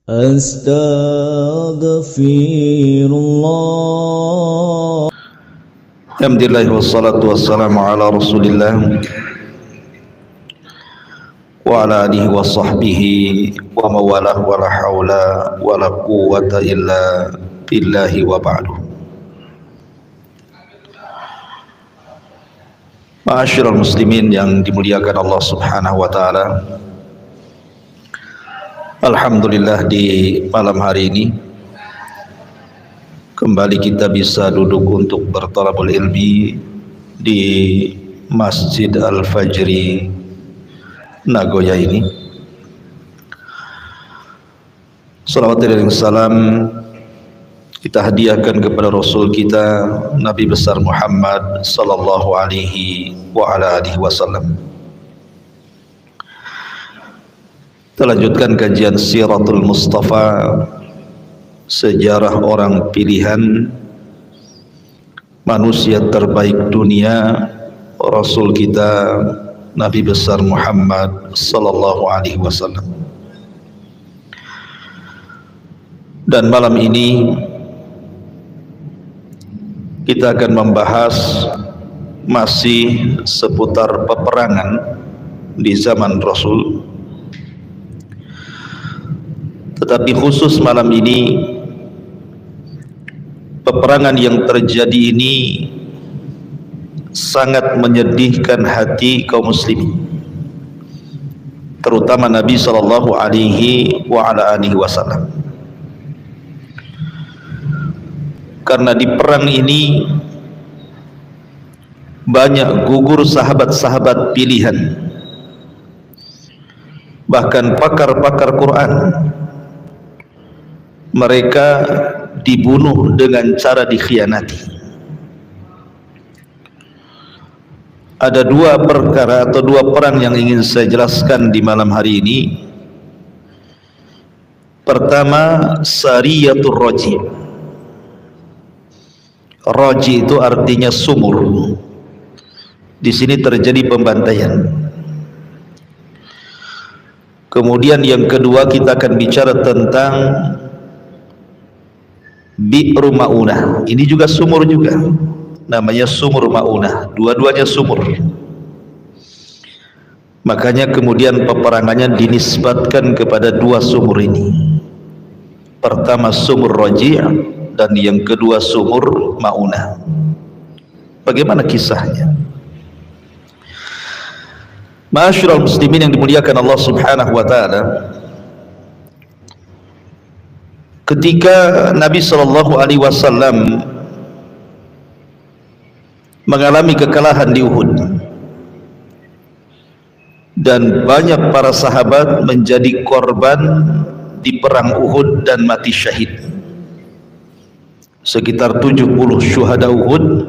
Astaghfirullah. Alhamdulillah wassalatu wassalamu ala Rasulillah wa ala alihi wa sahbihi wa mawalah wa la hawla wa la quwwata illa billahi wa ba'du. Ma'asyiral muslimin yang dimuliakan Allah Subhanahu wa taala. Alhamdulillah di malam hari ini kembali kita bisa duduk untuk bertalabul ilmi di Masjid Al-Fajri Nagoya ini. Salawat dan salam kita hadiahkan kepada Rasul kita Nabi besar Muhammad sallallahu alaihi wa ala alihi wasallam. Kita lanjutkan kajian Siratul Mustafa, sejarah orang pilihan manusia terbaik dunia, Rasul kita Nabi besar Muhammad sallallahu alaihi wasallam. Dan malam ini kita akan membahas masih seputar peperangan di zaman Rasul, tetapi khusus malam ini peperangan yang terjadi ini sangat menyedihkan hati kaum muslimin, terutama Nabi sallallahu alaihi wa ala alihi wasallam. Karena di perang ini banyak gugur sahabat-sahabat pilihan, bahkan pakar-pakar Quran. Mereka dibunuh dengan cara dikhianati. Ada dua perkara atau dua perang yang ingin saya jelaskan di malam hari ini. Pertama, Sariyatul Raji. Raji itu artinya sumur. Di sini terjadi pembantaian. Kemudian yang kedua kita akan bicara tentang Bi'ru Ma'unah. Ini juga sumur juga, namanya sumur Ma'unah. Dua-duanya sumur. Makanya kemudian peperangannya dinisbatkan kepada dua sumur ini. Pertama sumur Raji' dan yang kedua sumur Ma'unah. Bagaimana kisahnya? Ma'asyiral muslimin yang dimuliakan Allah Subhanahu wa taala, ketika Nabi sallallahu alaihi wasallam mengalami kekalahan di Uhud dan banyak para sahabat menjadi korban di perang Uhud dan mati syahid, sekitar 70 syuhada Uhud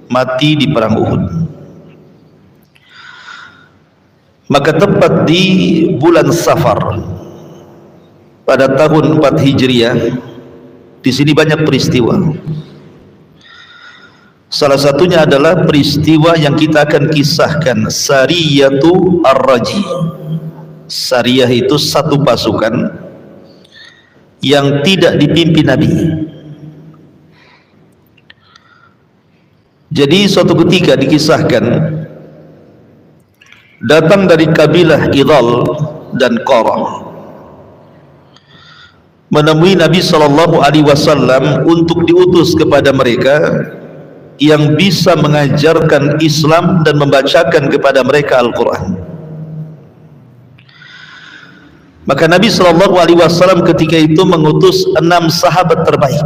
mati di perang Uhud. Maka tepat di bulan Safar pada tahun 4 Hijriah, di sini banyak peristiwa. Salah satunya adalah peristiwa yang kita akan kisahkan, Sariyatu Ar-Raji. Sariyah itu satu pasukan yang tidak dipimpin Nabi. Jadi suatu ketika dikisahkan, datang dari kabilah Idhal dan Qarah menemui Nabi sallallahu alaihi wasallam untuk diutus kepada mereka yang bisa mengajarkan Islam dan membacakan kepada mereka Al-Quran. Maka Nabi sallallahu alaihi wasallam ketika itu mengutus 6 sahabat terbaik.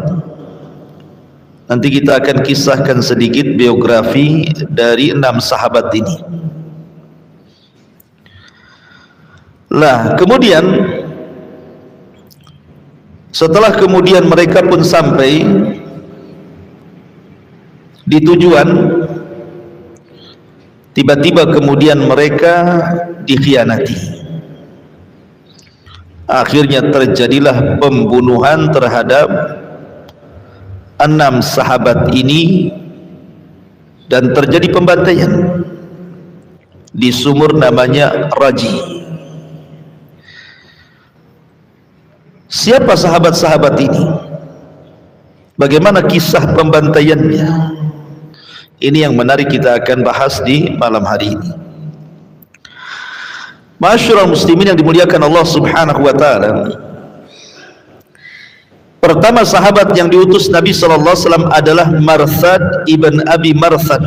Nanti kita akan kisahkan sedikit biografi dari 6 sahabat ini. Lah, kemudian setelah kemudian mereka pun sampai di tujuan, tiba-tiba kemudian mereka dikhianati. Akhirnya terjadilah pembunuhan terhadap 6 sahabat ini dan terjadi pembantaian di sumur namanya Raji. Siapa sahabat-sahabat ini? Bagaimana kisah pembantaiannya? Ini yang menarik kita akan bahas di malam hari ini. Ma'asyiral muslimin yang dimuliakan Allah Subhanahu wa taala. Pertama sahabat yang diutus Nabi sallallahu alaihi wasallam adalah Marthad ibn Abi Marthad.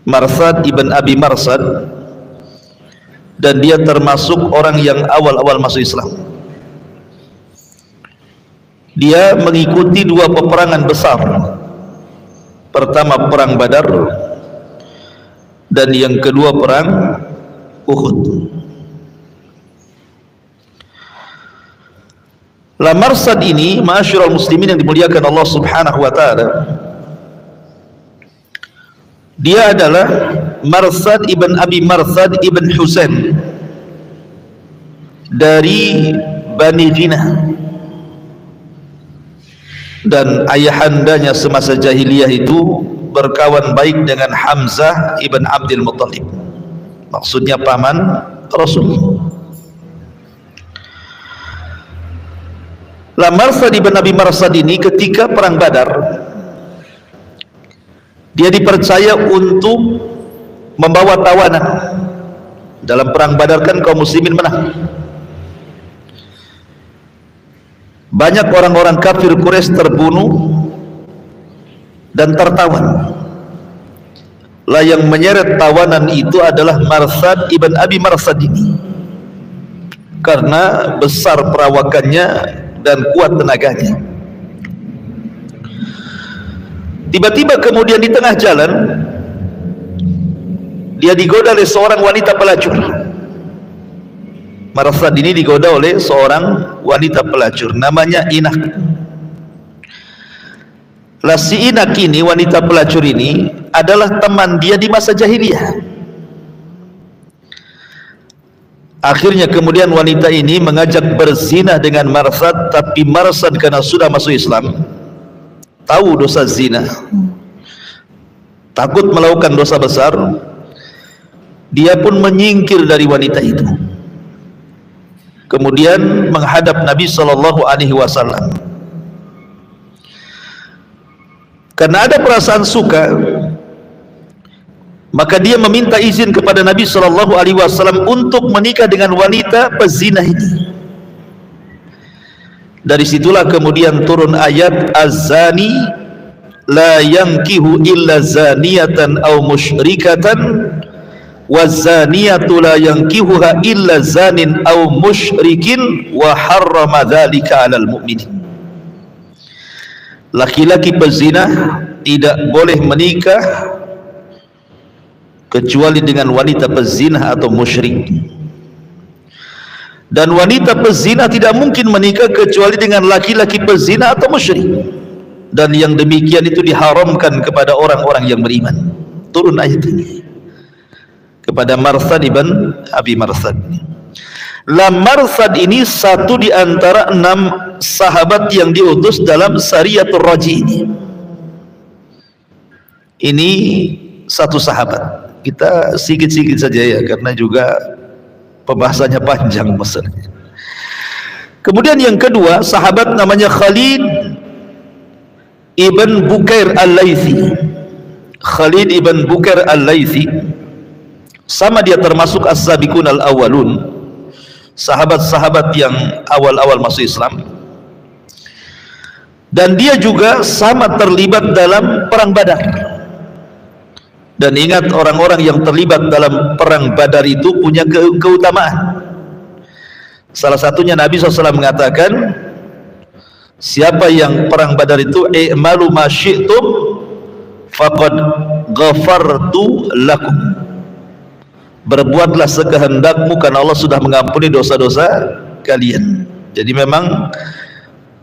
Marthad ibn Abi Marthad, dan dia termasuk orang yang awal-awal masuk Islam. Dia mengikuti dua peperangan besar. Pertama perang Badar, dan yang kedua perang Uhud. Marthad ini, ma'asyiral muslimin yang dimuliakan Allah Subhanahu wa taala, dia adalah Marthad ibn Abi Marthad ibn Husain dari Bani Ghinah, dan ayahandanya semasa jahiliyah itu berkawan baik dengan Hamzah ibn Abdul Muttalib, maksudnya paman Rasul. Marthad ibn Abi Marthad ini ketika perang Badar, dia dipercaya untuk membawa tawanan. Dalam perang Badar kan kaum muslimin menang. Banyak orang-orang kafir Quraisy terbunuh dan tertawan. Yang menyeret tawanan itu adalah Marthad ibn Abi Marthad ini, karena besar perawakannya dan kuat tenaganya. Tiba-tiba kemudian di tengah jalan dia digoda oleh seorang wanita pelacur. Marthad ini digoda oleh seorang wanita pelacur, namanya Inak. Si Inak ini, wanita pelacur ini adalah teman dia di masa jahiliyah. Akhirnya kemudian wanita ini mengajak berzina dengan Marthad, tapi Marthad karena sudah masuk Islam, tahu dosa zina, takut melakukan dosa besar, dia pun menyingkir dari wanita itu. Kemudian menghadap Nabi sallallahu alaihi wasallam. Karena ada perasaan suka, maka dia meminta izin kepada Nabi sallallahu alaihi wasallam untuk menikah dengan wanita pezina ini. Dari situlah kemudian turun ayat az-zani la yankihu illa zaniyatan aw musyrikatan waz-zaniyatu la yankihuha illa zanin aw musyrikin wa harrama dzalika 'alal mu'minin. Laki-laki pezina tidak boleh menikah kecuali dengan wanita pezina atau musyrik, dan wanita pezina tidak mungkin menikah kecuali dengan laki-laki pezina atau musyrik, dan yang demikian itu diharamkan kepada orang-orang yang beriman. Turun ayat ini kepada Marthad ibn Abi Marthad. Marthad ini satu di antara 6 sahabat yang diutus dalam Sariyatul Raji ini. Ini satu sahabat. Kita sedikit-sedikit saja ya, karena juga pembahasannya panjang masalahnya. Kemudian yang kedua, sahabat namanya Khalid ibn Bukair al-Laythi. Khalid ibn Bukair al-Laythi, sama dia termasuk as-sabiqun al-awwalun, sahabat-sahabat yang awal-awal masuk Islam, dan dia juga sama terlibat dalam perang Badar. Dan ingat, orang-orang yang terlibat dalam perang Badar itu punya keutamaan. Salah satunya Nabi SAW mengatakan, siapa yang perang Badar itu i'malu ma syi'tum faqad ghafartu lakum, berbuatlah sekehendakmu karena Allah sudah mengampuni dosa-dosa kalian. Jadi memang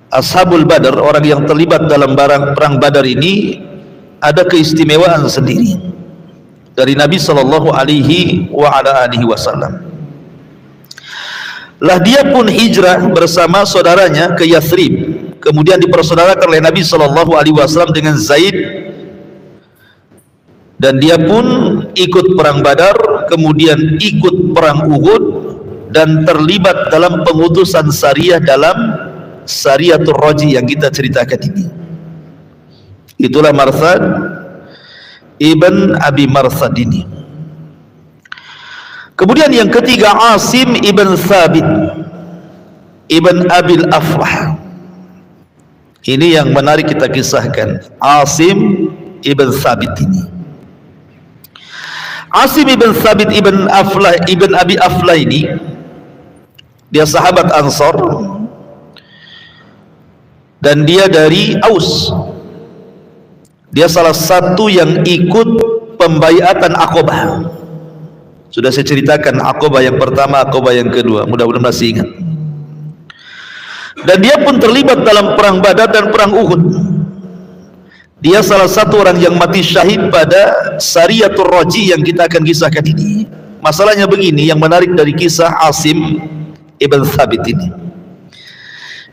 Ashabul Badar, orang yang terlibat dalam perang Badar ini ada keistimewaan sendiri dari Nabi sallallahu alaihi wasallam. Dia pun hijrah bersama saudaranya ke Yathrib, kemudian dipersaudarakan oleh Nabi sallallahu alaihi wasallam dengan Zaid, dan dia pun ikut perang Badar, kemudian ikut perang Uhud, dan terlibat dalam pengutusan Sariyah dalam Sariyatul Raji yang kita ceritakan ini. Itulah Marsad ibn Abi Marsad ini. Kemudian yang ketiga, Asim ibn Thabit ibn Abil Afrah. Ini yang menarik kita kisahkan, Asim ibn Thabit ini. Asim ibn Thabit ibn Abi Aflah ini, dia sahabat Ansar dan dia dari Aus. Dia salah satu yang ikut pembaiatan Aqabah. Sudah saya ceritakan Aqabah yang pertama, Aqabah yang kedua, mudah-mudahan masih ingat. Dan dia pun terlibat dalam perang Badar dan perang Uhud. Dia salah satu orang yang mati syahid pada Sariyatul Raji yang kita akan kisahkan ini. Masalahnya begini, yang menarik dari kisah Asim ibn Thabit ini,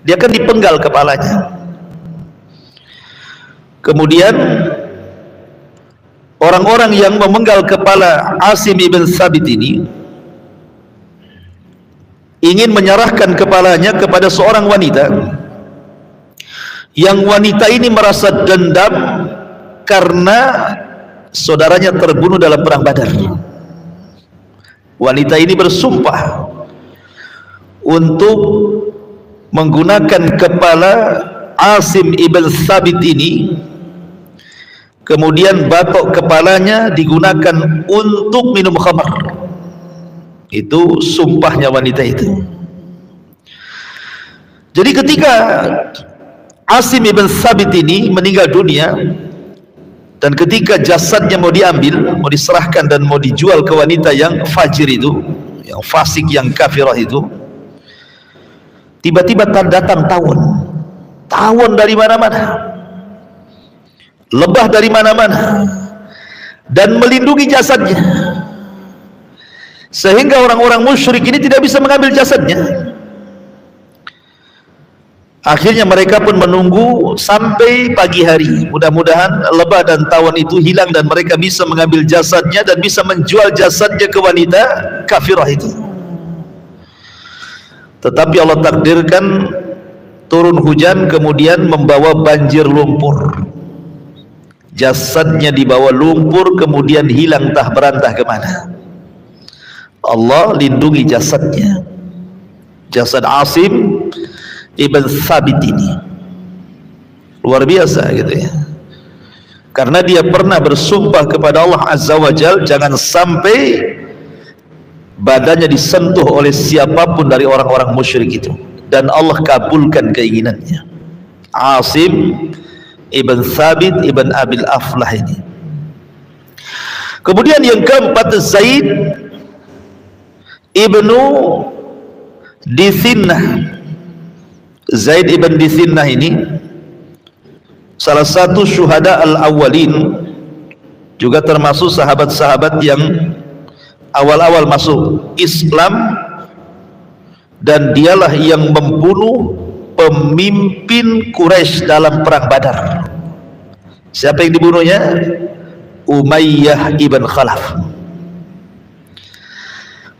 dia kan dipenggal kepalanya. Kemudian orang-orang yang memenggal kepala Asim ibn Thabit ini ingin menyerahkan kepalanya kepada seorang wanita, yang wanita ini merasa dendam karena saudaranya terbunuh dalam perang Badar. Wanita ini bersumpah untuk menggunakan kepala Asim ibn Thabit ini, kemudian batok kepalanya digunakan untuk minum khamar. Itu sumpahnya wanita itu. Jadi ketika Asim ibn Thabit ini meninggal dunia, dan ketika jasadnya mau diambil, mau diserahkan dan mau dijual ke wanita yang fajir itu, yang fasik, yang kafirah itu, tiba-tiba datang tawon dari mana-mana, lebah dari mana-mana, dan melindungi jasadnya, sehingga orang-orang musyrik ini tidak bisa mengambil jasadnya. Akhirnya mereka pun menunggu sampai pagi hari. Mudah-mudahan lebah dan tawon itu hilang dan mereka bisa mengambil jasadnya dan bisa menjual jasadnya ke wanita kafirah itu. Tetapi Allah takdirkan turun hujan, kemudian membawa banjir lumpur. Jasadnya dibawa lumpur, kemudian hilang entah berantah kemana. Allah lindungi jasadnya, jasad Asim ibn Thabit ini. Luar biasa gitu ya, karena dia pernah bersumpah kepada Allah Azza wa Jal, jangan sampai badannya disentuh oleh siapapun dari orang-orang musyrik itu, dan Allah kabulkan keinginannya. Asim ibn Thabit ibn Abil Aflah ini. Kemudian yang keempat, Zaid ibnu Dithinnah. Zaid ibn Dithinnah ini salah satu syuhada al-awwalin, juga termasuk sahabat-sahabat yang awal-awal masuk Islam, dan dialah yang membunuh pemimpin Quraisy dalam perang Badar. Siapa yang dibunuhnya? Umayyah ibn Khalaf.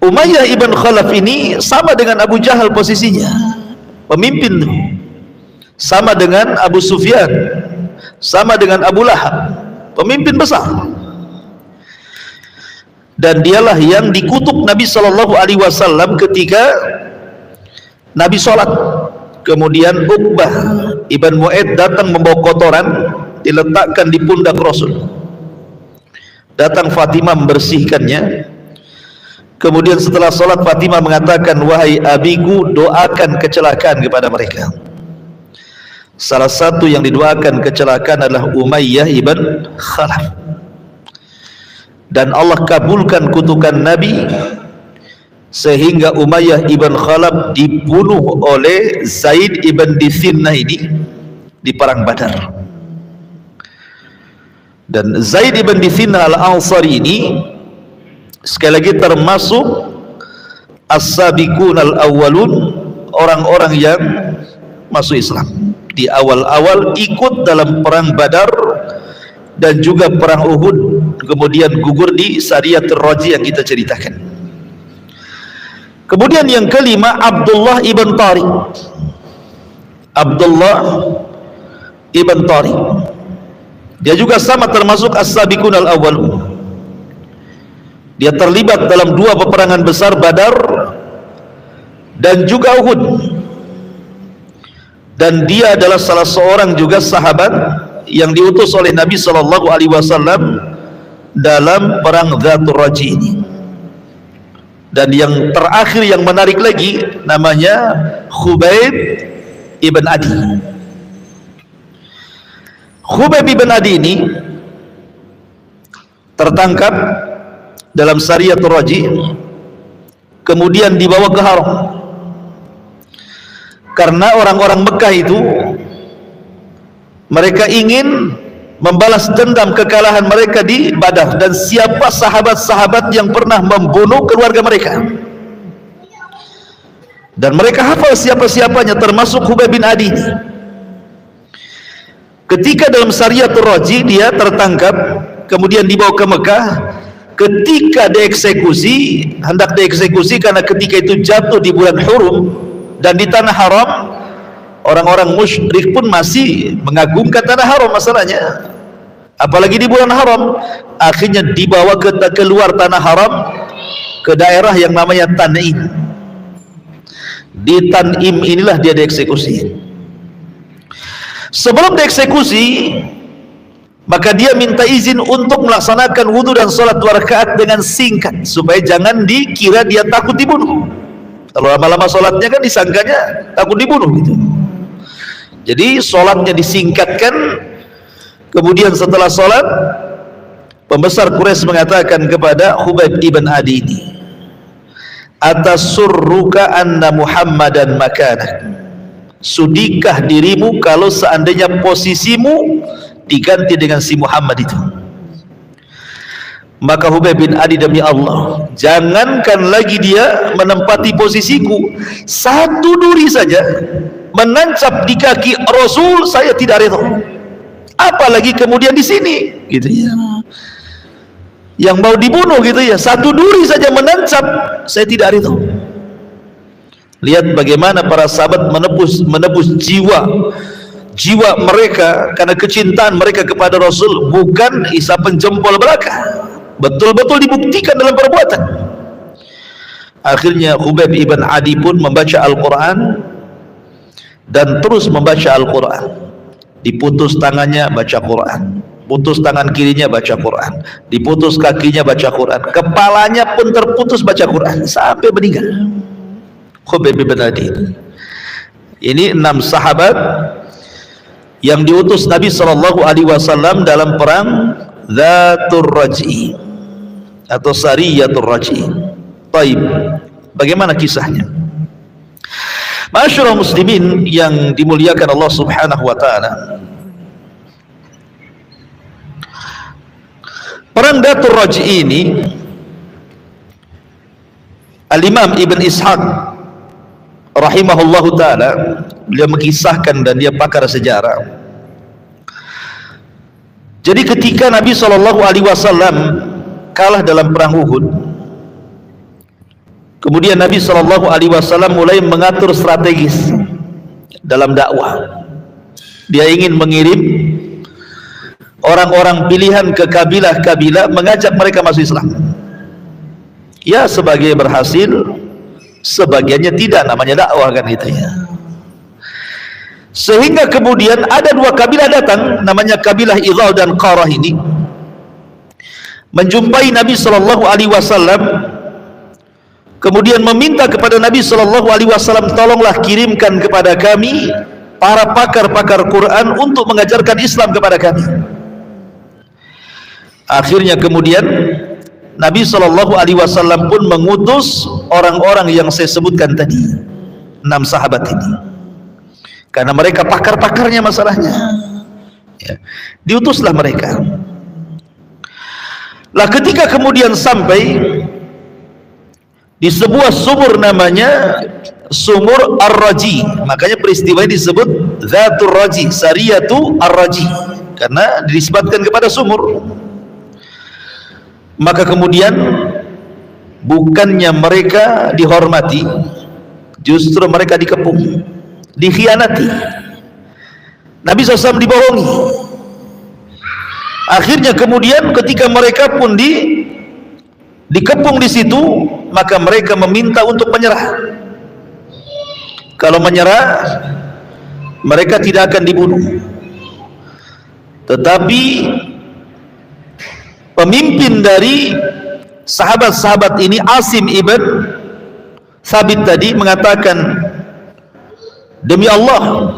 Umayyah ibn Khalaf ini sama dengan Abu Jahal posisinya, pemimpin, sama dengan Abu Sufyan, sama dengan Abu Lahab, pemimpin besar. Dan dialah yang dikutuk Nabi SAW ketika Nabi sholat. Kemudian Uqbah ibn Mu'aid datang membawa kotoran, diletakkan di pundak Rasul. Datang Fatimah membersihkannya. Kemudian setelah sholat, Fatimah mengatakan, wahai abiku, doakan kecelakaan kepada mereka. Salah satu yang didoakan kecelakaan adalah Umayyah ibn Khalaf, dan Allah kabulkan kutukan Nabi, sehingga Umayyah ibn Khalaf dibunuh oleh Zaid ibn Dithinnah ini di perang Badar. Dan Zaid ibn Dithinnah al-Ansari ini sekali lagi termasuk as-sabiqun al-awwalun, orang-orang yang masuk Islam di awal-awal, ikut dalam perang Badar dan juga perang Uhud, kemudian gugur di Sariyatul Raji yang kita ceritakan. Kemudian yang kelima, Abdullah ibn Tariq. Abdullah ibn Tariq, dia juga sama termasuk as-sabiqun al-awwalun. Dia terlibat dalam 2 peperangan besar, Badar dan juga Uhud. Dan dia adalah salah seorang juga sahabat yang diutus oleh Nabi SAW dalam perang Dzatur Raji ini. Dan yang terakhir yang menarik lagi, namanya Khubayb ibn Adi. Khubayb ibn Adi ini tertangkap dalam Sariyatul Raji, kemudian dibawa ke Haram. Karena orang-orang Mekah itu, mereka ingin membalas dendam kekalahan mereka di Badar, dan siapa sahabat-sahabat yang pernah membunuh keluarga mereka, dan mereka hafal siapa-siapanya, termasuk Khubayb bin Adi. Ketika dalam Sariyatul Raji dia tertangkap, kemudian dibawa ke Mekah. Ketika dieksekusi, hendak dieksekusi, karena ketika itu jatuh di bulan Hurum dan di tanah haram, orang-orang musyrik pun masih mengagungkan tanah haram masalahnya, apalagi di bulan haram. Akhirnya dibawa ke keluar tanah haram, ke daerah yang namanya Tan'im. Di Tan'im inilah dia dieksekusi. Sebelum dieksekusi, maka dia minta izin untuk melaksanakan wudhu dan sholat 2 rakaat dengan singkat, supaya jangan dikira dia takut dibunuh. Kalau lama-lama sholatnya kan disangkanya takut dibunuh gitu. Jadi sholatnya disingkatkan. Kemudian setelah sholat, pembesar Quraisy mengatakan kepada Khubayb ibn Adi ini, atasurruka anna Muhammadan makanak, sudikah dirimu kalau seandainya posisimu diganti dengan si Muhammad itu? Maka Khubayb bin Adi, demi Allah, jangankan lagi dia menempati posisiku, 1 duri saja menancap di kaki Rasul, saya tidak rela, apalagi kemudian di sini gitu ya, yang mau dibunuh gitu ya, 1 duri saja menancap, saya tidak rela. Lihat bagaimana para sahabat menebus jiwa mereka karena kecintaan mereka kepada Rasul, bukan isapan jempol belaka, betul-betul dibuktikan dalam perbuatan. Akhirnya Khubayb ibn Adi pun membaca Al-Quran dan terus membaca Al-Quran. Diputus tangannya baca Quran, putus tangan kirinya baca Quran, diputus kakinya baca Quran, kepalanya pun terputus baca Quran sampai meninggal. Khubayb ibn Adi ini 6 sahabat yang diutus Nabi SAW dalam perang Dzatur Raji atau Sariyatul Raji. Taib, bagaimana kisahnya? Ma'asyiral muslimin yang dimuliakan Allah Subhanahu wa taala, perang Dzatur Raji ini Al-Imam Ibn Ishaq rahimahullahu taala, beliau mengisahkan, dan dia pakar sejarah. Jadi ketika Nabi SAW kalah dalam perang Uhud, kemudian Nabi SAW mulai mengatur strategis dalam dakwah. Dia ingin mengirim orang-orang pilihan ke kabilah-kabilah, mengajak mereka masuk Islam. Ya, sebagai berhasil, sebagiannya tidak, namanya dakwah kan itu ya. Sehingga kemudian ada 2 kabilah datang, namanya kabilah Idhal dan Qarah ini, menjumpai Nabi SAW, kemudian meminta kepada Nabi SAW, tolonglah kirimkan kepada kami para pakar-pakar Quran untuk mengajarkan Islam kepada kami. Akhirnya kemudian Nabi SAW pun mengutus orang-orang yang saya sebutkan tadi, 6 sahabat ini, karena mereka pakar-pakarnya masalahnya ya. Diutuslah mereka. Lah ketika kemudian sampai di sebuah sumur namanya Sumur Ar-Raji, makanya peristiwa ini disebut Dzatur Raji, Sariyatu Ar-Raji, karena disebutkan kepada sumur. Maka kemudian bukannya mereka dihormati, justru mereka dikepung, dikhianati. Nabi SAW dibohongi. Akhirnya kemudian ketika mereka pun dikepung di situ, maka mereka meminta untuk menyerah. Kalau menyerah, mereka tidak akan dibunuh. Tetapi pemimpin dari sahabat-sahabat ini, Asim ibn Thabit tadi, mengatakan, demi Allah,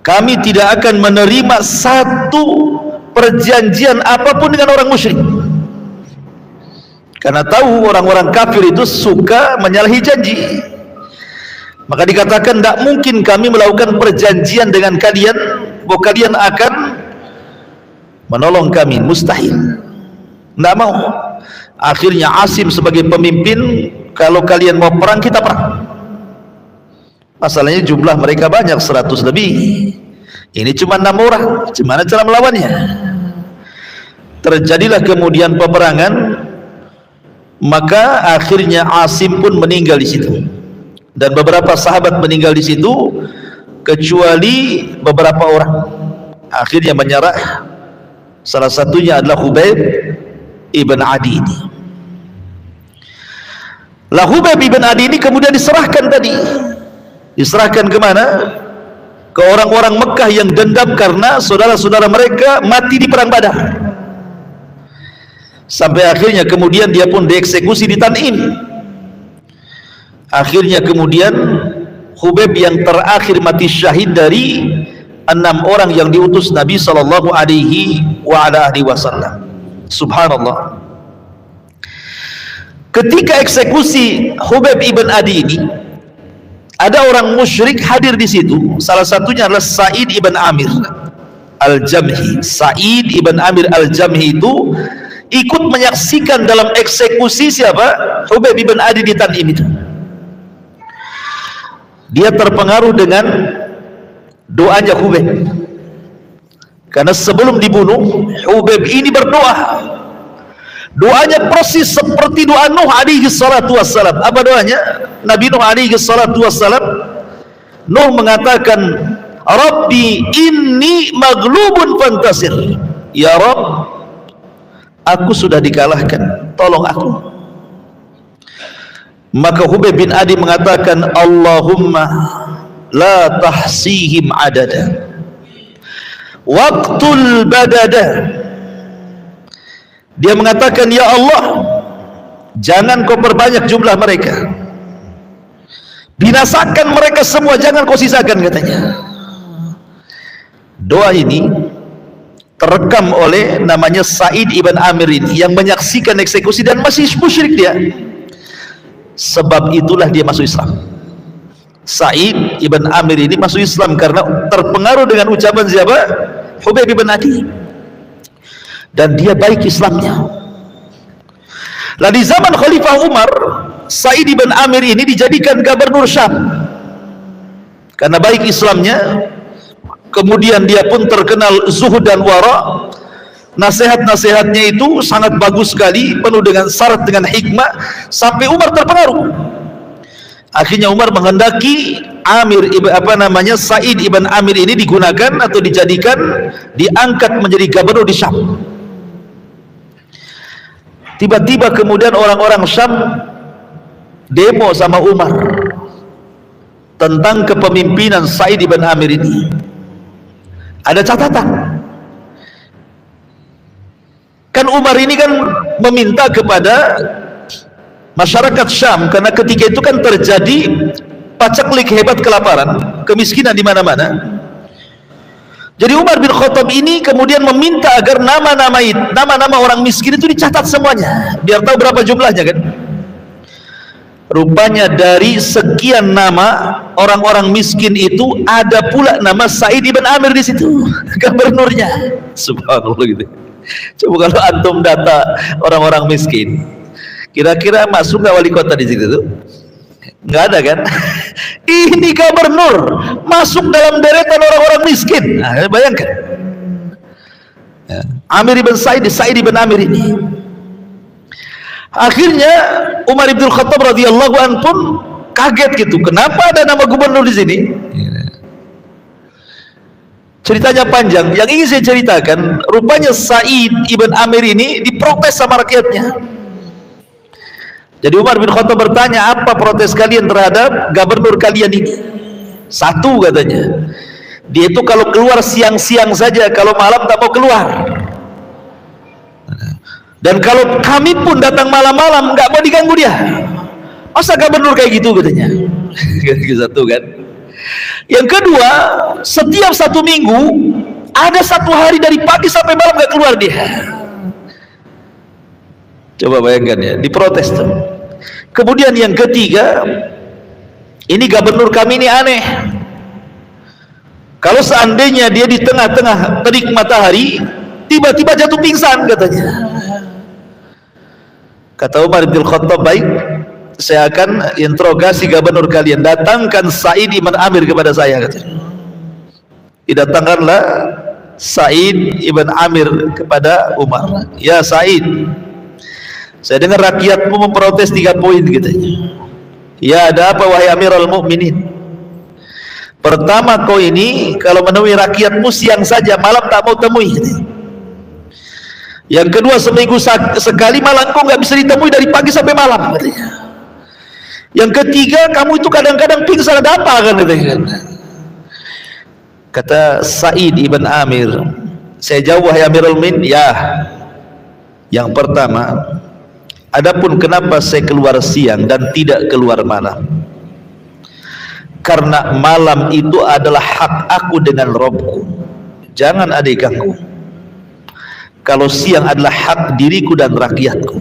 kami tidak akan menerima satu perjanjian apapun dengan orang musyrik. Karena tahu orang-orang kafir itu suka menyalahi janji. Maka dikatakan, tidak mungkin kami melakukan perjanjian dengan kalian bahwa kalian akan menolong kami, mustahil. Tidak mau. Akhirnya Asim sebagai pemimpin, kalau kalian mau perang, kita perang. Masalahnya jumlah mereka banyak, 100 lebih. Ini cuma 6 orang. Gimana cara melawannya? Terjadilah kemudian peperangan. Maka akhirnya Asim pun meninggal di situ. Dan beberapa sahabat meninggal di situ, kecuali beberapa orang. Akhirnya menyerah. Salah satunya adalah Khubayb ibn Adi ini. Lah Khubayb ibn Adi ini kemudian diserahkan tadi. Diserahkan ke mana? Ke orang-orang Mekah yang dendam karena saudara-saudara mereka mati di perang Badar. Sampai akhirnya kemudian dia pun dieksekusi di Tan'im. Akhirnya kemudian Khubayb yang terakhir mati syahid dari 6 orang yang diutus Nabi sallallahu alaihi wasallam. Subhanallah. Ketika eksekusi Khubayb ibn Adi ini, ada orang musyrik hadir di situ. Salah satunya adalah Sa'id ibn Amir al-Jamhi. Sa'id ibn Amir al-Jamhi itu ikut menyaksikan dalam eksekusi siapa? Khubayb ibn Adi di Tan'im itu. Dia terpengaruh dengan doanya Khubayb, karena sebelum dibunuh Khubayb ini berdoa. Doanya persis seperti doa Nuh alaihi salatu wassalam. Apa doanya? Nabi Nuh alaihi salatu wassalam, Nuh mengatakan, Rabbi inni maghlubun fantasir. Ya Rabb, aku sudah dikalahkan, tolong aku. Maka Khubayb bin Adi mengatakan, Allahumma la tahsihim adada waqtul badada. Dia mengatakan, ya Allah, jangan kau perbanyak jumlah mereka, binasakan mereka semua, jangan kau sisakan, katanya. Doa ini terekam oleh namanya Sa'id ibn Amir ini, yang menyaksikan eksekusi dan masih musyrik dia. Sebab itulah dia masuk Islam. Sa'id ibn Amir ini masuk Islam karena terpengaruh dengan ucapan siapa? Khubayb ibn Adi. Dan dia baik Islamnya. Lah di zaman Khalifah Umar, Sa'id ibn Amir ini dijadikan gubernur Syam karena baik Islamnya. Kemudian dia pun terkenal zuhud dan wara. Nasihat-nasihatnya itu sangat bagus sekali, penuh dengan syarat dengan hikmah, sampai Umar terpengaruh. Akhirnya Umar menghendaki Sa'id ibn Amir ini digunakan atau dijadikan, diangkat menjadi gubernur di Syam. Tiba-tiba kemudian orang-orang Syam demo sama Umar tentang kepemimpinan Sa'id ibn Amir ini. Ada catatan. Kan Umar ini kan meminta kepada masyarakat Syam, karena ketika itu kan terjadi paceklik hebat, kelaparan, kemiskinan di mana-mana. Jadi Umar bin Khattab ini kemudian meminta agar nama-nama orang miskin itu dicatat semuanya, biar tahu berapa jumlahnya kan. Rupanya dari sekian nama orang-orang miskin itu ada pula nama Sa'id ibn Amir di situ, gubernurnya. Subhanallah gitu. Coba kalau antum data orang-orang miskin, kira-kira masuk nggak wali kota di situ tuh? Nggak ada kan? Ini gubernur masuk dalam deretan orang-orang miskin. Nah, bayangkan. Amir ibn Sa'id ibn Amir ini. Akhirnya Umar bin Khattab radhiyallahu anhu pun kaget gitu, kenapa ada nama gubernur di sini? Ceritanya panjang. Yang ingin saya ceritakan, rupanya Sa'id ibn Amir ini diprotes sama rakyatnya. Jadi Umar bin Khattab bertanya, apa protes kalian terhadap gubernur kalian ini? Satu katanya, dia itu kalau keluar siang-siang saja, kalau malam tak mau keluar. Dan kalau kami pun datang malam-malam nggak mau diganggu dia. Masa gubernur kayak gitu katanya? Satu kan. Yang kedua, setiap 1 minggu ada 1 hari dari pagi sampai malam nggak keluar dia. Coba bayangkan ya, diprotes tuh. Kemudian yang ketiga, ini gubernur kami ini aneh. Kalau seandainya dia di tengah-tengah terik matahari, tiba-tiba jatuh pingsan katanya. Kata Umar bin Khattab, baik, saya akan interogasi gubernur kalian, datangkan Sa'id ibn Amir kepada saya katanya. Didatangkanlah Sa'id ibn Amir kepada Umar. Ya Sa'id, saya dengar rakyatmu memprotes 3 poin katanya. Ya, ada apa wahai Amirul Mukminin? Pertama, kau ini kalau menemui rakyatmu siang saja, malam tak mau temui. Yang kedua, seminggu sekali malah kau nggak bisa ditemui dari pagi sampai malam katanya. Yang ketiga, kamu itu kadang-kadang pingsan, ada apa kan katanya. Kata Sa'id ibn Amir, saya jawab wahai Amirul Mukminin, ya. Yang pertama, adapun kenapa saya keluar siang dan tidak keluar malam, karena malam itu adalah hak aku dengan Robku, jangan ada ganggu. Kalau siang adalah hak diriku dan rakyatku.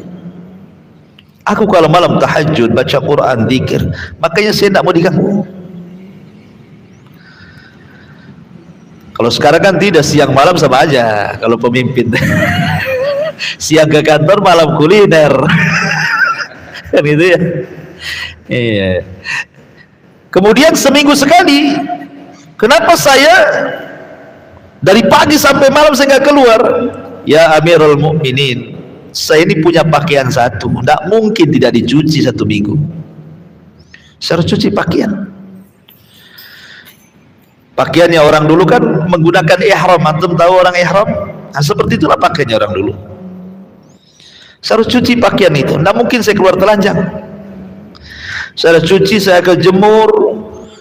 Aku kalau malam tahajud, baca Quran, zikir, makanya saya tidak mau diganggu. Kalau sekarang kan tidak, siang malam sama aja kalau pemimpin. Siang ke kantor, malam kuliner. Kan itu ya. Iya. Kemudian seminggu sekali, kenapa saya dari pagi sampai malam saya nggak keluar? Ya Amirul Mukminin, saya ini punya pakaian satu, tidak mungkin tidak dicuci 1 minggu. Saya harus cuci pakaian. Pakaiannya orang dulu kan menggunakan ihram, antum tahu orang ihram? Nah, seperti itulah pakaiannya orang dulu. Saya harus cuci pakaian itu, tidak mungkin saya keluar telanjang. Saya harus cuci, saya akan jemur,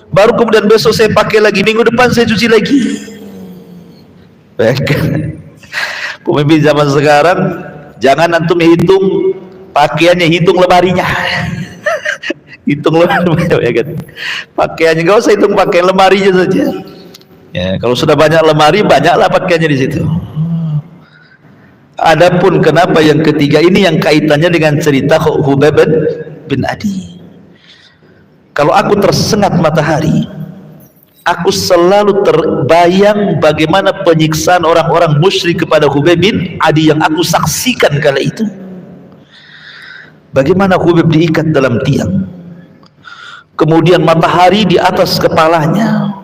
baru kemudian besok saya pakai lagi, minggu depan saya cuci lagi. Pemimpin zaman sekarang, jangan antum hitung pakaiannya, hitung lemarinya. Hitung lemarinya, ya kan? Pakaiannya nggak usah hitung pakaian, lemarinya saja. Ya, kalau sudah banyak lemari, banyaklah pakaiannya di situ. Adapun kenapa yang ketiga ini yang kaitannya dengan cerita Khubayb bin Adi. Kalau aku tersengat matahari, aku selalu terbayang bagaimana penyiksaan orang-orang musyrik kepada Khubayb bin Adi yang aku saksikan kala itu. Bagaimana Khubayb diikat dalam tiang, kemudian matahari di atas kepalanya.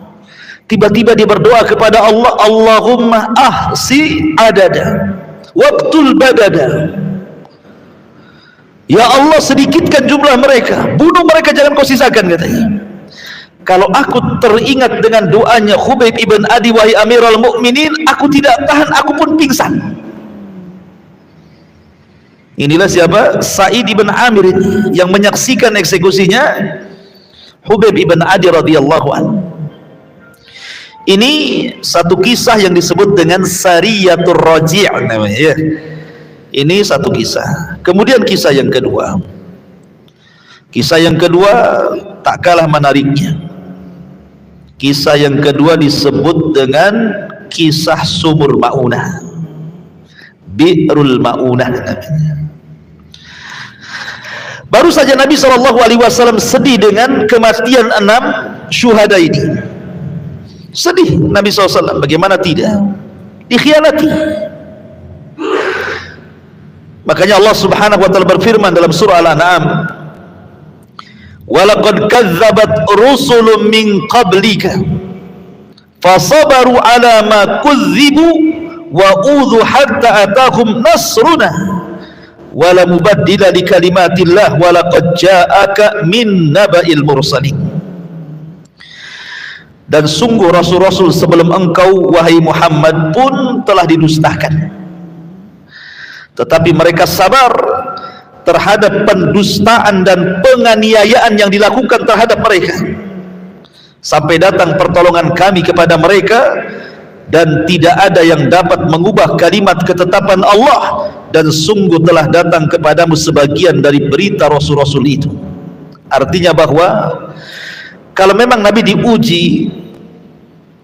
Tiba-tiba dia berdoa kepada Allah, Allahumma ahsi adada waqtul badada. Ya Allah, sedikitkan jumlah mereka, bunuh mereka, jangan kau sisakan katanya. Kalau aku teringat dengan doanya Khubayb ibn Adi, wahai Amirul Mukminin, aku tidak tahan, aku pun pingsan. Inilah siapa? Sa'id ibn Amir ini yang menyaksikan eksekusinya Khubayb ibn Adi radhiyallahu anhu. Ini satu kisah yang disebut dengan Sariyatul Raji' namanya ya. Ini satu kisah. Kemudian kisah yang kedua. Kisah yang kedua tak kalah menariknya. Kisah yang kedua disebut dengan kisah Sumur Ma'unah, Bi'rul Ma'unah namanya. Baru saja Nabi SAW sedih dengan kematian 6 syuhada ini. Sedih Nabi SAW, bagaimana tidak? Dikhianati. Makanya Allah Subhanahu wa taala berfirman dalam surah Al-An'am, walaqad kazzabat rusulun min qablika fasabaru ala ma kuzzibu wa udhu hatta atahum nasruna wa la mubaddila li kalimatillah wa laqad ja'aka min naba'il mursalin. Dan sungguh rasul-rasul sebelum engkau wahai Muhammad pun telah didustakan, tetapi mereka sabar terhadap pendustaan dan penganiayaan yang dilakukan terhadap mereka sampai datang pertolongan kami kepada mereka, dan tidak ada yang dapat mengubah kalimat ketetapan Allah, dan sungguh telah datang kepadamu sebagian dari berita rasul-rasul itu. Artinya bahwa kalau memang Nabi diuji,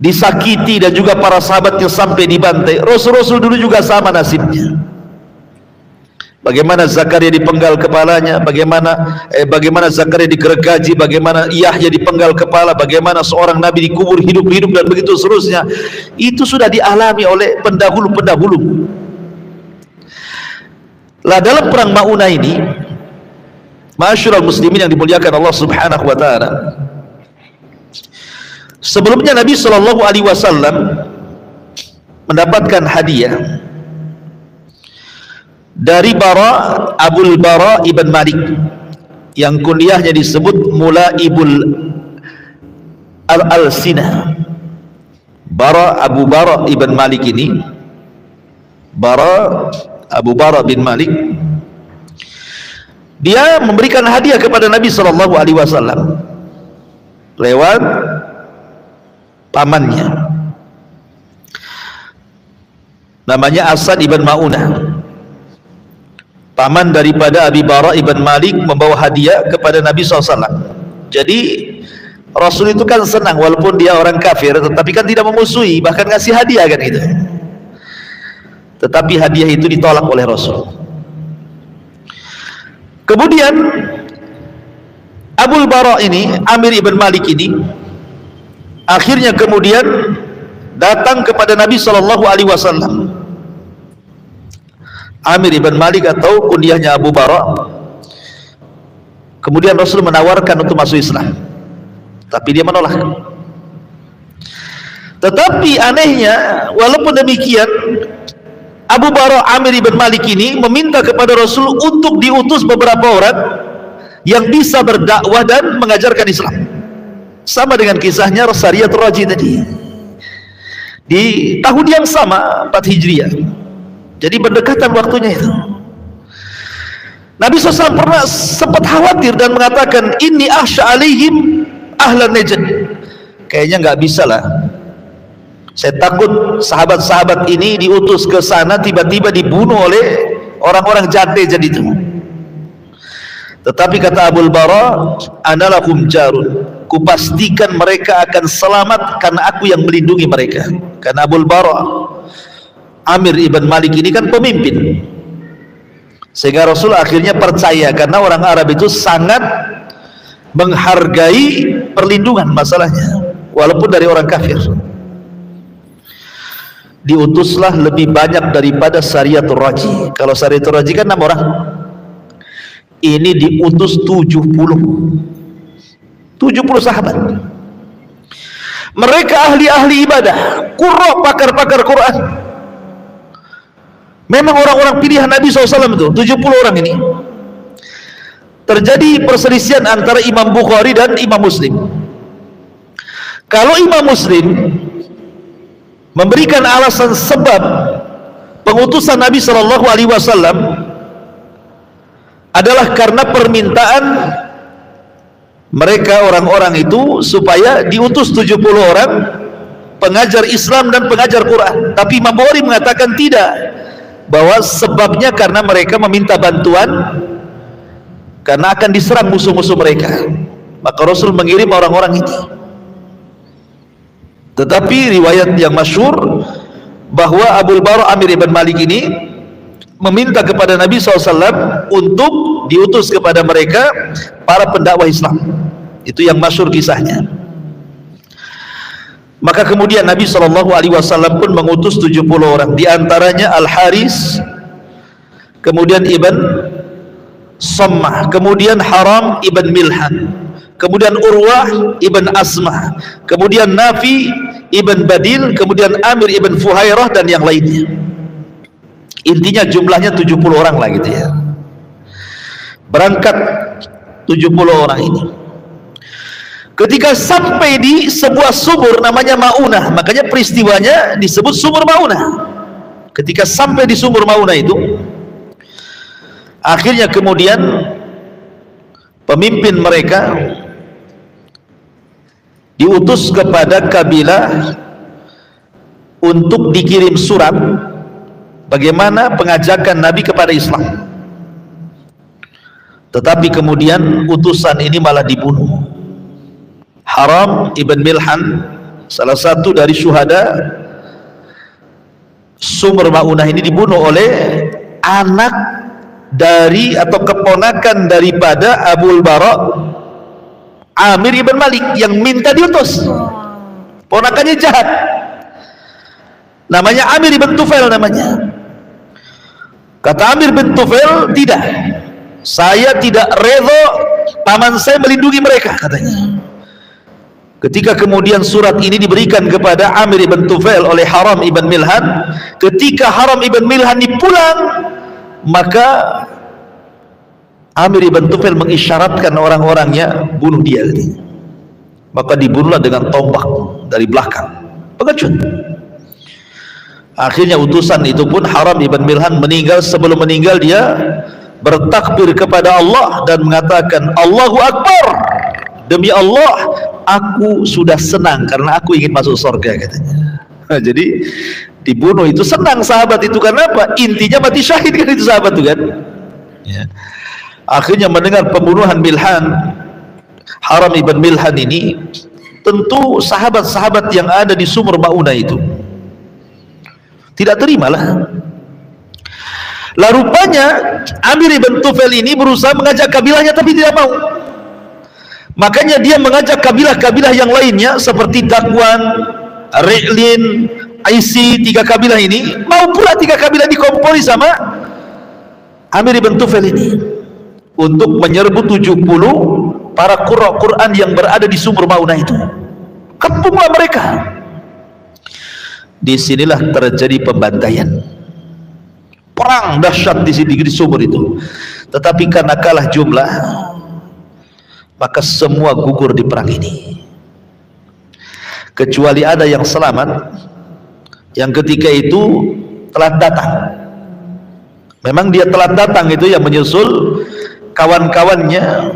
disakiti, dan juga para sahabatnya sampai dibantai, rasul-rasul dulu juga sama nasibnya. Bagaimana Zakaria dipenggal kepalanya, bagaimana Zakaria digergaji, bagaimana Yahya dipenggal kepala, bagaimana seorang nabi dikubur hidup-hidup, dan begitu seterusnya. Itu sudah dialami oleh pendahulu-pendahulu. Lah dalam perang Maunah ini, ma'asyiral muslimin yang dimuliakan Allah Subhanahu wa taala, sebelumnya Nabi sallallahu alaihi wasallam mendapatkan hadiah dari Abul Bara ibn Malik yang kunyahnya disebut Mulaibul Al-Alsinah. Abu Bara ibn Malik ini, Abu Bara bin Malik, dia memberikan hadiah kepada Nabi sallallahu alaihi wasallam lewat pamannya, namanya Asad ibn Maunah. Paman daripada Abi Bara ibn Malik membawa hadiah kepada Nabi SAW. Jadi Rasul itu kan senang, walaupun dia orang kafir, tetapi kan tidak memusuhi, bahkan ngasih hadiah kan gitu. Tetapi hadiah itu ditolak oleh Rasul. Kemudian Abul Bara ini, Amir ibn Malik ini, akhirnya kemudian datang kepada Nabi sallallahu alaihi wasallam. Amir ibn Malik atau kunyahnya Abu Bara. Kemudian Rasul menawarkan untuk masuk Islam, tapi dia menolak. Tetapi anehnya, walaupun demikian, Abu Bara Amir ibn Malik ini meminta kepada Rasul untuk diutus beberapa orang yang bisa berdakwah dan mengajarkan Islam. Sama dengan kisahnya Sariyatul Raji tadi, di tahun yang sama, 4 Hijriah. Jadi berdekatan waktunya itu. Nabi SAW pernah sempat khawatir dan mengatakan, inni akhsha alaihim ahlan Najd. Kayaknya nggak bisa lah, saya takut sahabat-sahabat ini diutus ke sana tiba-tiba dibunuh oleh orang-orang jade jadi itu. Tetapi kata Abul Bara, ana lakum jarun, kupastikan mereka akan selamat karena aku yang melindungi mereka. Karena Abul Bara Amir ibn Malik ini kan pemimpin, sehingga Rasul akhirnya percaya, karena orang Arab itu sangat menghargai perlindungan masalahnya, walaupun dari orang kafir. Diutuslah lebih banyak daripada Sariyatul Raji. Kalau Sariyatul Raji kan 6 orang, ini diutus 70 sahabat. Mereka ahli-ahli ibadah, qurra, pakar-pakar Quran. Memang orang-orang pilihan Nabi SAW itu 70 orang ini. Terjadi perselisihan antara Imam Bukhari dan Imam Muslim. Kalau Imam Muslim memberikan alasan sebab pengutusan Nabi SAW adalah karena permintaan mereka orang-orang itu supaya diutus 70 orang pengajar Islam dan pengajar Quran. Tapi Imam Bukhari mengatakan tidak, bahwa sebabnya karena mereka meminta bantuan karena akan diserang musuh-musuh mereka, maka Rasul mengirim orang-orang ini. Tetapi riwayat yang masyhur bahwa Abul Bara Amir ibn Malik ini meminta kepada Nabi SAW untuk diutus kepada mereka para pendakwah Islam. Itu yang masyhur kisahnya. Maka kemudian Nabi SAW pun mengutus 70 orang, di antaranya Al-Haris, kemudian Ibn Sammah, kemudian Haram Ibn Milhan, kemudian Urwah Ibn Asmah, kemudian Nafi Ibn Badil, kemudian Amir Ibn Fuhairah, dan yang lainnya. Intinya jumlahnya 70 orang lah gitu ya. berangkat 70 orang ini. Ketika sampai di sebuah sumur namanya Maunah, makanya peristiwanya disebut sumur Maunah. Ketika sampai di sumur Maunah itu, akhirnya kemudian pemimpin mereka diutus kepada kabilah untuk dikirim surat bagaimana pengajakan Nabi kepada Islam. Tetapi kemudian utusan ini malah dibunuh. Haram ibn Milhan, salah satu dari syuhada sumur Maunah ini, dibunuh oleh anak dari atau keponakan daripada Abul Bara Amir ibn Malik yang minta diutus. Ponakannya jahat, namanya Amir ibn Tufail namanya. Kata Amir bin Tufail, tidak, saya tidak redha paman saya melindungi mereka, katanya. Ketika kemudian surat ini diberikan kepada Amir ibn Tufail oleh Haram ibn Milhan, ketika Haram ibn Milhan dipulang, maka Amir ibn Tufail mengisyaratkan orang-orangnya bunuh dia, katanya. Maka dibunuhlah dengan tombak dari belakang, pengecut. Akhirnya utusan itu pun Haram ibn Milhan meninggal. Sebelum meninggal dia bertakbir kepada Allah dan mengatakan, Allahu Akbar, demi Allah aku sudah senang karena aku ingin masuk surga, katanya. Jadi dibunuh itu senang sahabat itu, karena apa? Intinya mati syahid kan itu sahabat itu kan ya. Akhirnya mendengar pembunuhan Milhan, Haram ibn Milhan ini, tentu sahabat-sahabat yang ada di sumur Maunah itu tidak terimalah. Lah rupanya Amir ibn Tufail ini berusaha mengajak kabilahnya tapi tidak mau. Makanya dia mengajak kabilah-kabilah yang lainnya seperti Dakwan, Ri'lin, Aisi, 3 kabilah ini. Mau pula 3 kabilah dikompori sama Amir ibn Tufail ini untuk menyerbu 70 para qurra Quran yang berada di sumur Maunah itu. Kepunglah mereka. Disinilah terjadi pembantaian, perang dahsyat di sini di sumur itu. Tetapi karena kalah jumlah, maka semua gugur di perang ini, kecuali ada yang selamat, yang ketika itu telat datang. Memang dia telat datang itu yang menyusul kawan-kawannya.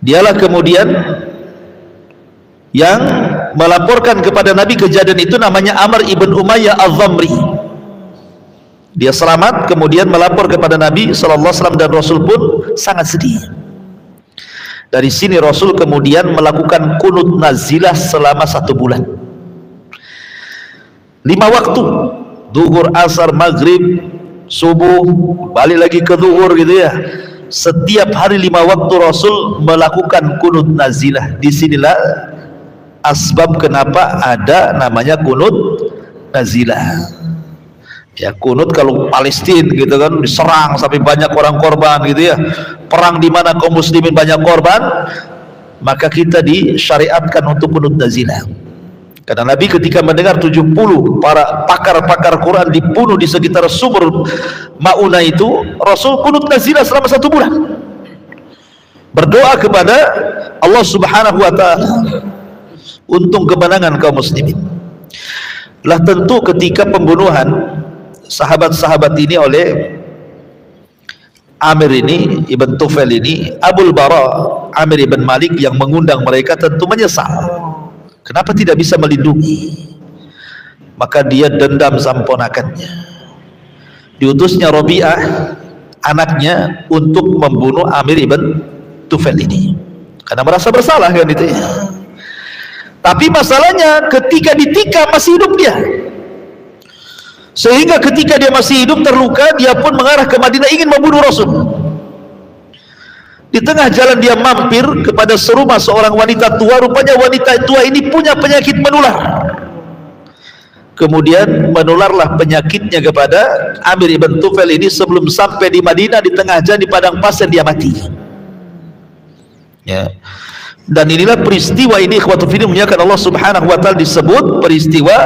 Dialah kemudian yang melaporkan kepada Nabi kejadian itu, namanya Amr ibn Umayyah al-Dhamri. Dia selamat kemudian melapor kepada Nabi SAW, dan Rasul pun sangat sedih. Dari sini Rasul kemudian melakukan kunut nazilah selama 1 bulan, 5 waktu, zuhur, asar, maghrib, subuh, balik lagi ke zuhur gitu ya. Setiap hari 5 waktu Rasul melakukan kunut nazilah. Disinilah asbab kenapa ada namanya kunut nazilah. Ya, kunut kalau Palestina gitu kan, diserang sampai banyak orang korban gitu ya, perang di mana kaum muslimin banyak korban, maka kita disyariatkan untuk kunut nazilah. Karena Nabi ketika mendengar 70 para pakar-pakar Quran dibunuh di sekitar sumur Maunah itu, Rasul kunut nazilah selama 1 bulan, berdoa kepada Allah Subhanahu wa ta'ala untuk kemenangan kaum muslimin. Lah tentu ketika pembunuhan sahabat-sahabat ini oleh Amir ini ibn Tufail ini, Abul Bara Amir ibn Malik yang mengundang mereka tentu menyesal, kenapa tidak bisa melindungi. Maka dia dendam sama ponakannya. Diutusnya Rabi'ah anaknya untuk membunuh Amir ibn Tufail ini karena merasa bersalah kan itu ya. Tapi masalahnya ketika ditikam masih hidup dia, sehingga ketika dia masih hidup terluka, dia pun mengarah ke Madinah ingin membunuh Rasul. Di tengah jalan dia mampir kepada serumah seorang wanita tua. Rupanya wanita tua ini punya penyakit menular. Kemudian menularlah penyakitnya kepada Amir ibn Tufail ini. Sebelum sampai di Madinah, di tengah jalan di padang pasir dia mati ya. Dan inilah peristiwa ini, ikhwatul fillah muliakan Allah Subhanahu wa ta'ala, disebut peristiwa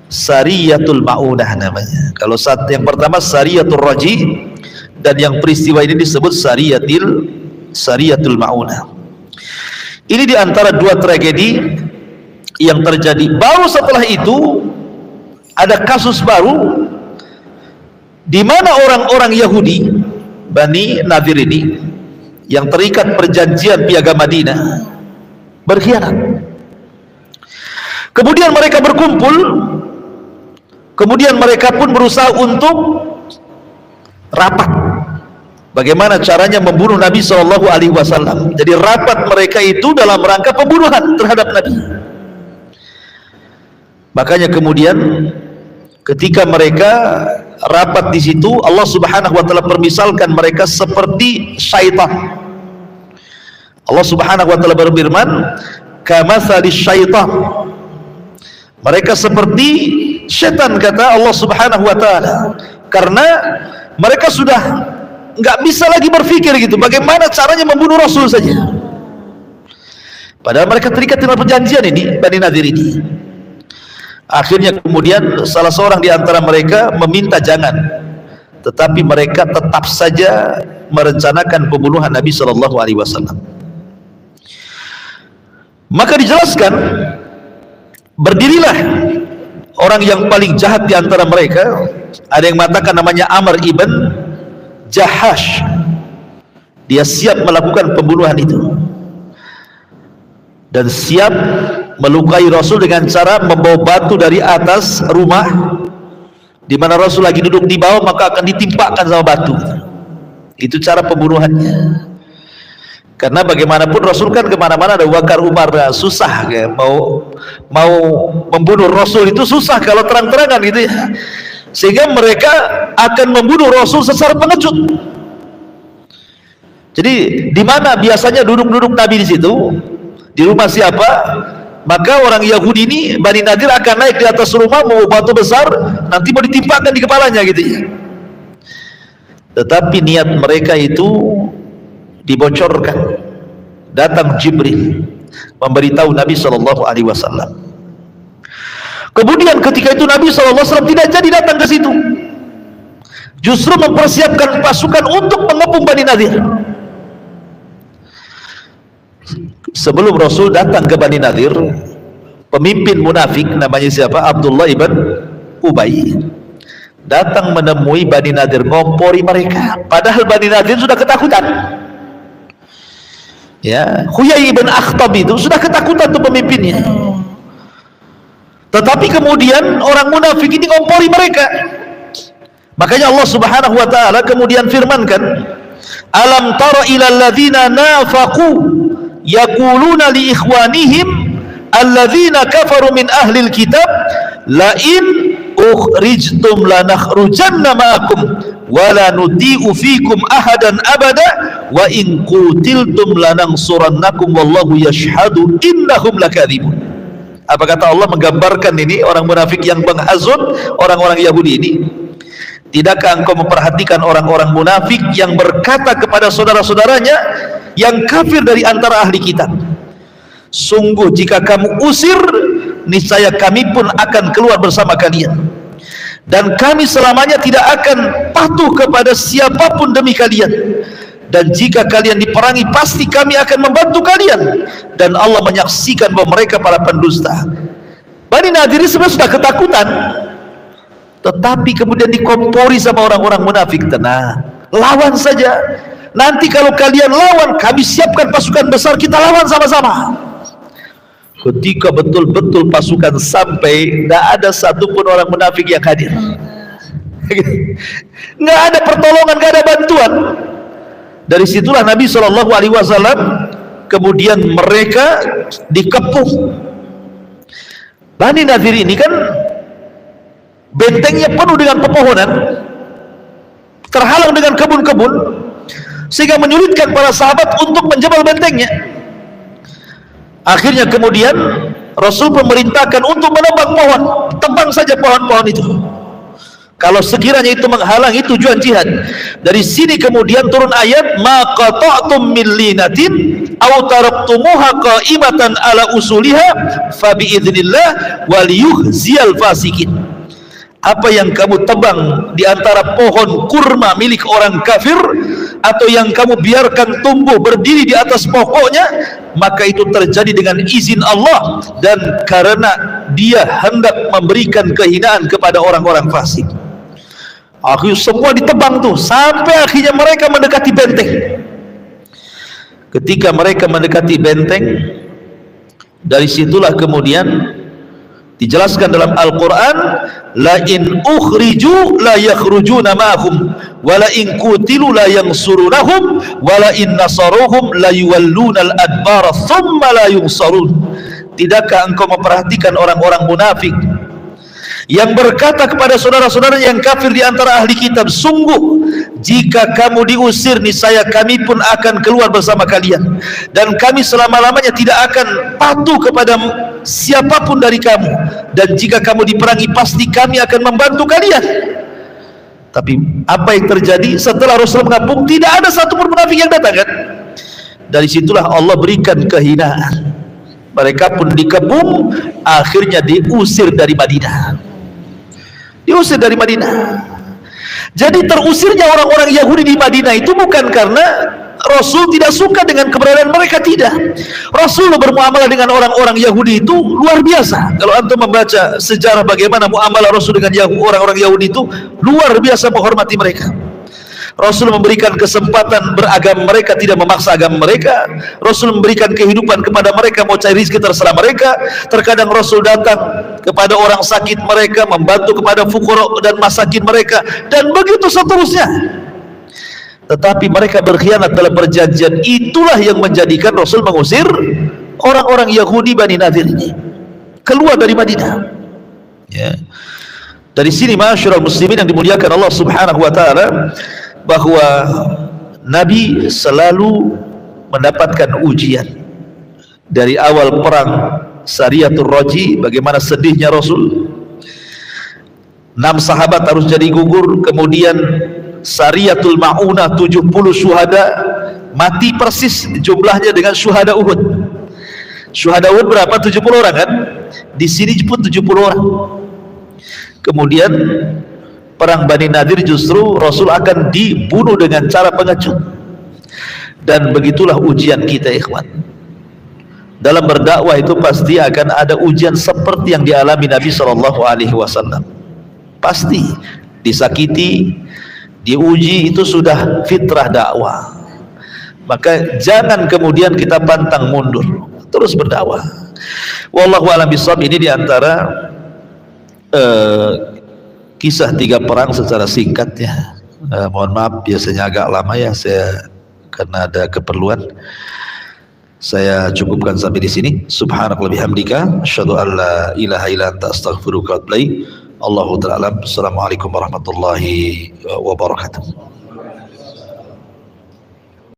Sariyatul Maunah namanya. Kalau saat yang pertama Sariyatul Raji, dan yang peristiwa ini disebut Sariyatul Ma'unah. Ini di antara dua tragedi yang terjadi. Baru setelah itu ada kasus baru di mana orang-orang Yahudi Bani Nadir ini yang terikat perjanjian piagam Madinah berkhianat. Kemudian mereka berkumpul, kemudian mereka pun berusaha untuk rapat bagaimana caranya membunuh Nabi SAW. Jadi rapat mereka itu dalam rangka pembunuhan terhadap Nabi. Makanya kemudian ketika mereka rapat di situ, Allah Subhanahu wa taala permisalkan mereka seperti syaitan. Allah Subhanahu wa taala berfirman, kamatsali syaitan. Mereka seperti syaitan, kata Allah Subhanahu wa taala, karena mereka sudah enggak bisa lagi berpikir gitu bagaimana caranya membunuh Rasul saja. Padahal mereka terikat dengan perjanjian ini, Bani Nadir ini. Akhirnya kemudian salah seorang di antara mereka meminta jangan, tetapi mereka tetap saja merencanakan pembunuhan Nabi SAW. Maka dijelaskan, berdirilah orang yang paling jahat di antara mereka. Ada yang mengatakan namanya Amr ibn Jahash. Dia siap melakukan pembunuhan itu dan siap melukai Rasul dengan cara membawa batu dari atas rumah di mana Rasul lagi duduk di bawah, maka akan ditimpakan sama batu. Itu cara pembunuhannya. Karena bagaimanapun Rasul kan kemana-mana, ada Bakar, Umar, susah ya. mau membunuh Rasul itu susah kalau terang-terangan gitu ya. Sehingga mereka akan membunuh Rasul secara pengecut. Jadi di mana biasanya duduk-duduk Nabi di situ, di rumah siapa, maka orang Yahudi ini, Bani Nadir, akan naik di atas rumah, mau batu besar, nanti mau ditimpakan di kepalanya gitu ya. Tetapi niat mereka itu dibocorkan. Datang Jibril memberitahu Nabi SAW. Kemudian ketika itu Nabi SAW tidak jadi datang ke situ, justru mempersiapkan pasukan untuk mengepung Bani Nadir. Sebelum Rasul datang ke Bani Nadir, pemimpin munafik namanya siapa? Abdullah ibn Ubay datang menemui Bani Nadir, ngompori mereka. Padahal Bani Nadir sudah ketakutan. Ya, Huyai ibn Akhtab itu sudah ketakutan tuh pemimpinnya. Tetapi kemudian orang munafik ini ngompori mereka. Makanya Allah Subhanahu wa taala kemudian firmankan, alam tara ilal ladzina nafaqu yaquluna li ikhwanihim alladzina kafaru min ahlil kitab la in ukhrijtum lanakhrujanna ma'akum wa la nuti'u fikum ahadan abada wa in qutiltum lanansurannakum wallahu yashhadu innahum lakadzibun. Apa kata Allah menggambarkan ini orang munafik yang menghasut orang-orang Yahudi ini? Tidakkah engkau memperhatikan orang-orang munafik yang berkata kepada saudara-saudaranya yang kafir dari antara ahli kitab, sungguh jika kamu usir, niscaya kami pun akan keluar bersama kalian, dan kami selamanya tidak akan patuh kepada siapapun demi kalian, dan jika kalian diperangi pasti kami akan membantu kalian, dan Allah menyaksikan bahwa mereka para pendusta. Bani Nadir sebenarnya sudah ketakutan, tetapi kemudian dikompori sama orang-orang munafik. Tenang, lawan saja, nanti kalau kalian lawan, kami siapkan pasukan besar, kita lawan sama-sama. Ketika betul-betul pasukan sampai, tidak ada satupun orang munafik yang hadir. Nggak ada pertolongan, nggak ada bantuan. Dari situlah Nabi SAW kemudian mereka dikepung. Bani Nadir ini kan bentengnya penuh dengan pepohonan, terhalang dengan kebun-kebun, sehingga menyulitkan para sahabat untuk menjebol bentengnya. Akhirnya kemudian Rasul memerintahkan untuk menebang pohon, tebang saja pohon-pohon itu. Kalau sekiranya itu menghalangi tujuan jihad. Dari sini kemudian turun ayat, ma qata'tum min linatin aw taraktumuha qa'imatan ala usuliha fa bi idznillah wal yuhziyal fasikin. apa yang kamu tebang di antara pohon kurma milik orang kafir atau yang kamu biarkan tumbuh berdiri di atas pokoknya, maka itu terjadi dengan izin Allah dan karena dia hendak memberikan kehinaan kepada orang-orang fasik. Akhirnya semua ditebang tuh sampai akhirnya mereka mendekati benteng. Ketika mereka mendekati benteng, dari situlah kemudian dijelaskan dalam Al-Quran, la in ukhriju la yakhrujuna ma'hum wa la in qutilu la yansurunahum wa la in nasaruhum la yuwalluna al-adbara thumma la yunsarun. Tidakkah engkau memperhatikan orang-orang munafik yang berkata kepada saudara-saudara yang kafir di antara ahli kitab, sungguh jika kamu diusir niscaya kami pun akan keluar bersama kalian dan kami selama-lamanya tidak akan patuh kepada siapapun dari kamu, dan jika kamu diperangi pasti kami akan membantu kalian. Tapi apa yang terjadi setelah Rasulullah mengapung? Tidak ada satu pun munafik yang datang kan? Dari situlah Allah berikan kehinaan, mereka pun dikepung, akhirnya diusir dari Madinah. Diusir dari Madinah. Jadi terusirnya orang-orang Yahudi di Madinah itu bukan karena Rasul tidak suka dengan keberadaan mereka, tidak. Rasul bermuamalah dengan orang-orang Yahudi itu luar biasa. Kalau antum membaca sejarah bagaimana muamalah Rasul dengan orang-orang Yahudi itu luar biasa, menghormati mereka. Rasul memberikan kesempatan beragama mereka, tidak memaksa agama mereka. Rasul memberikan kehidupan kepada mereka, mau cari rezeki terserah mereka. Terkadang Rasul datang kepada orang sakit mereka, membantu kepada fuqara dan masakin mereka, dan begitu seterusnya. Tetapi mereka berkhianat dalam perjanjian. Itulah yang menjadikan Rasul mengusir orang-orang Yahudi Bani Nadir ini keluar dari Madinah. Ya. Dari sini ma'asyiral muslimin yang dimuliakan Allah Subhanahu wa taala, bahwa Nabi selalu mendapatkan ujian. Dari awal perang Sariyatul Raji, bagaimana sedihnya Rasul, 6 sahabat harus jadi gugur. Kemudian Sariyatul Ma'unah, 70 syuhada mati persis jumlahnya dengan syuhada Uhud. Syuhada Uhud berapa? 70 orang kan? Di sini pun 70 orang. Kemudian perang Bani Nadir justru Rasul akan dibunuh dengan cara pengecut. Dan begitulah ujian kita, ikhwan. Dalam berdakwah itu pasti akan ada ujian seperti yang dialami Nabi SAW. Pasti disakiti, diuji, itu sudah fitrah dakwah. Maka jangan kemudian kita pantang mundur, terus berdakwah. Wallahu a'lam bishawab. Ini diantara kisah 3 perang secara singkat ya. Mohon maaf biasanya agak lama ya, saya karena ada keperluan. Saya cukupkan sampai di sini. Subhanakallahumma bihamdika asyhadu an la ilaha illa anta astaghfiruka wa atubu ilaik. Allahu ta'ala alam. Assalamualaikum warahmatullahi wabarakatuh.